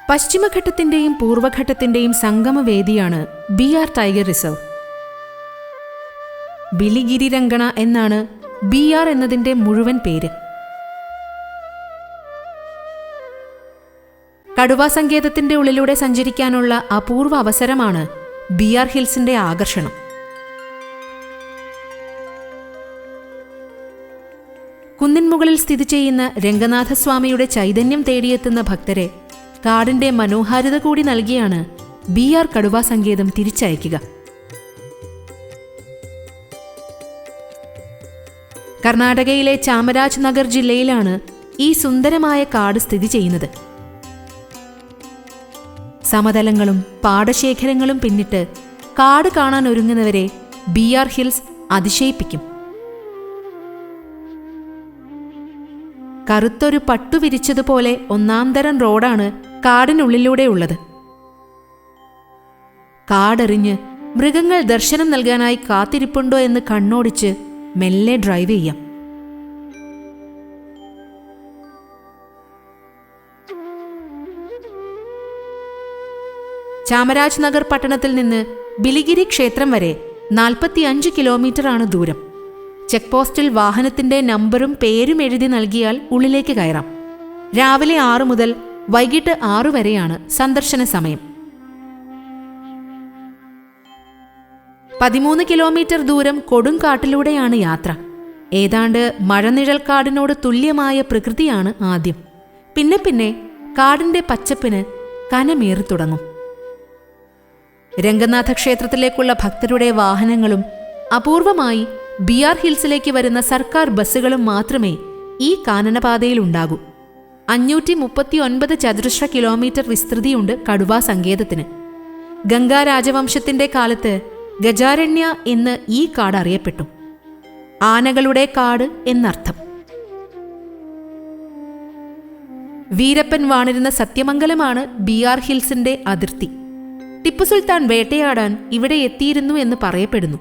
പശ്ചിമഘട്ടത്തിന്റെയും പൂർവ്വഘട്ടത്തിന്റെയും സംഗമവേദിയാണ് BR tiger reserve. ബിലിഗിരി രംഗണ എന്നാണ് BR എന്നതിന്റെ മുഴുവൻ പേര്. കടുവാ സങ്കേതത്തിന്റെ ഉള്ളിലൂടെ സഞ്ചരിക്കാനുള്ള അപൂർവ അവസരമാണ് BR ഹിൽസിന്റെ ആകർഷണം. കുന്നിൻമുകളിൽ സ്ഥിതി ചെയ്യുന്ന രംഗനാഥസ്വാമിയുടെ ചൈതന്യം തേടിയെത്തുന്ന ഭക്തരെ കാടിന്റെ മനോഹാരിത കൂടി നൽകിയാണ് BR കടുവാ സങ്കേതം തിരിച്ചയക്കുക. കർണാടകയിലെ ചാമരാജ് നഗർ ജില്ലയിലാണ് ഈ സുന്ദരമായ കാട് സ്ഥിതി ചെയ്യുന്നത്. സമതലങ്ങളും പാടശേഖരങ്ങളും പിന്നിട്ട് കാട് കാണാൻ ഒരുങ്ങുന്നവരെ BR ഹിൽസ് അതിശയിപ്പിക്കും. കറുത്തൊരു പട്ടു വിരിച്ചതുപോലെ ഒന്നാംതരം റോഡാണ് കാടിനുള്ളിലൂടെ ഉള്ളത്. കാടറിഞ്ഞ് മൃഗങ്ങൾ ദർശനം നൽകാനായി കാത്തിരിപ്പുണ്ടോ എന്ന് കണ്ണോടിച്ച് മെല്ലെ ഡ്രൈവ് ചെയ്യാം. ചാമരാജ് നഗർ പട്ടണത്തിൽ നിന്ന് ബിലിഗിരി ക്ഷേത്രം വരെ 45 കിലോമീറ്ററാണ് ദൂരം. ചെക്ക് പോസ്റ്റിൽ വാഹനത്തിന്റെ നമ്പറും പേരും എഴുതി നൽകിയാൽ ഉള്ളിലേക്ക് കയറാം. രാവിലെ 6 മുതൽ വൈകിട്ട് 6 വരെയാണ് സന്ദർശന സമയം. 13 കിലോമീറ്റർ ദൂരം കൊടുങ്കാട്ടിലൂടെയാണ് യാത്ര. ഏതാണ്ട് മഴനിഴൽക്കാടിനോട് തുല്യമായ പ്രകൃതിയാണ് ആദ്യം. പിന്നെ കാടിന്റെ പച്ചപ്പിന് കനമേറി തുടങ്ങും. രംഗനാഥ ക്ഷേത്രത്തിലേക്കുള്ള ഭക്തരുടെ വാഹനങ്ങളും അപൂർവമായി BR ഹിൽസിലേക്ക് വരുന്ന സർക്കാർ ബസ്സുകളും മാത്രമേ ഈ കാനനപാതയിലുണ്ടാകൂ. 539 ചതുരശ്ര കിലോമീറ്റർ വിസ്തൃതിയുണ്ട് കടുവാ സങ്കേതത്തിന്. ഗംഗാ രാജവംശത്തിന്റെ കാലത്ത് ഗജാരണ്യ എന്ന് ഈ കാട് അറിയപ്പെട്ടു. ആനകളുടെ കാട് എന്നർത്ഥം. വീരപ്പൻ വാണിരുന്ന സത്യമംഗലമാണ് BR ഹിൽസിന്റെ അതിർത്തി. ടിപ്പു സുൽത്താൻ വേട്ടയാടാൻ ഇവിടെ എത്തിയിരുന്നു എന്ന് പറയപ്പെടുന്നു.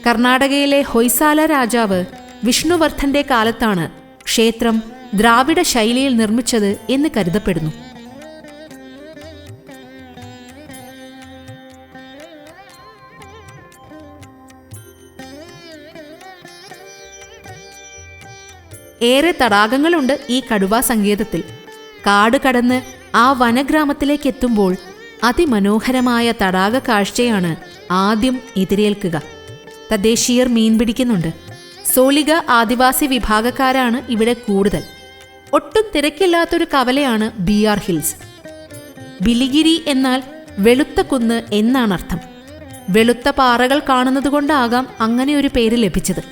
കർണാടകയിലെ ഹൊയ്സാല രാജാവ് വിഷ്ണുവർദ്ധന്റെ കാലത്താണ് ക്ഷേത്രം ദ്രാവിഡ ശൈലിയിൽ നിർമ്മിച്ചത് എന്ന് കരുതപ്പെടുന്നു. ഏറെ തടാകങ്ങളുണ്ട് ഈ കടുവാ സങ്കേതത്തിൽ. കാട് കടന്ന് ആ വനഗ്രാമത്തിലേക്ക് എത്തുമ്പോൾ അതിമനോഹരമായ തടാക കാഴ്ചയാണ് ആദ്യം എതിരേൽക്കുക. തദ്ദേശീയർ മീൻ പിടിക്കുന്നുണ്ട്. സോളിക ആദിവാസി വിഭാഗക്കാരാണ് ഇവിടെ കൂടുതൽ. ഒട്ടും തിരക്കില്ലാത്തൊരു കവലയാണ് BR ഹിൽസ്. ബിലിഗിരി എന്നാൽ വെളുത്ത കുന്ന് എന്നാണർത്ഥം. വെളുത്ത പാറകൾ കാണുന്നതുകൊണ്ടാകാം അങ്ങനെ ഒരു പേര് ലഭിച്ചത്.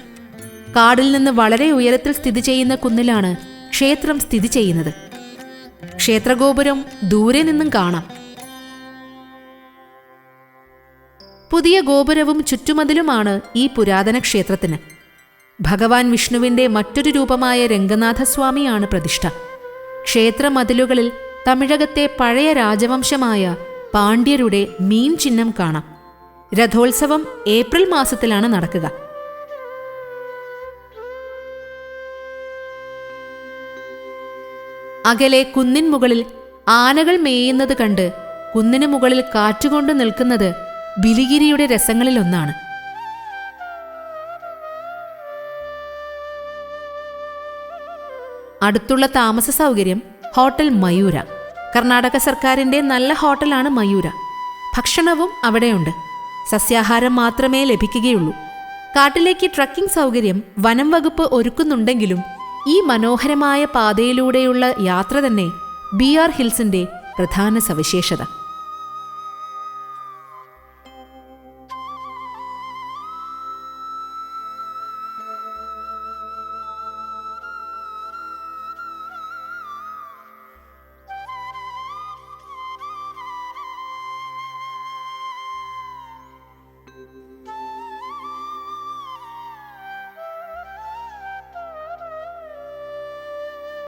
കാടിൽ നിന്ന് വളരെ ഉയരത്തിൽ സ്ഥിതി ചെയ്യുന്ന കുന്നിലാണ് ക്ഷേത്രം സ്ഥിതി ചെയ്യുന്നത്. ക്ഷേത്രഗോപുരം ദൂരെ നിന്നും കാണാം. പുതിയ ഗോപുരവും ചുറ്റുമതിലുമാണ് ഈ പുരാതന ക്ഷേത്രത്തിന്. ഭഗവാൻ വിഷ്ണുവിന്റെ മറ്റൊരു രൂപമായ രംഗനാഥസ്വാമിയാണ് പ്രതിഷ്ഠ. ക്ഷേത്രമതിലുകളിൽ തമിഴകത്തെ പഴയ രാജവംശമായ പാണ്ഡ്യരുടെ മീൻ ചിഹ്നം കാണാം. രഥോത്സവം ഏപ്രിൽ മാസത്തിലാണ് നടക്കുക. അകലെ കുന്നിൻ മുകളിൽ ആനകൾ മേയുന്നത് കണ്ട് കുന്നിനു മുകളിൽ കാറ്റുകൊണ്ട് നിൽക്കുന്നത് ബിലിഗിരിയുടെ രസങ്ങളിലൊന്നാണ്. അടുത്തുള്ള താമസ സൗകര്യം ഹോട്ടൽ മയൂര. കർണാടക സർക്കാരിന്റെ നല്ല ഹോട്ടലാണ് മയൂര. ഭക്ഷണവും അവിടെയുണ്ട്. സസ്യാഹാരം മാത്രമേ ലഭിക്കുകയുള്ളൂ. കാട്ടിലേക്ക് ട്രക്കിംഗ് സൗകര്യം വനം വകുപ്പ് ഒരുക്കുന്നുണ്ടെങ്കിലും ഈ മനോഹരമായ പാതയിലൂടെയുള്ള യാത്ര തന്നെ BR ഹിൽസിന്റെ പ്രധാന സവിശേഷത.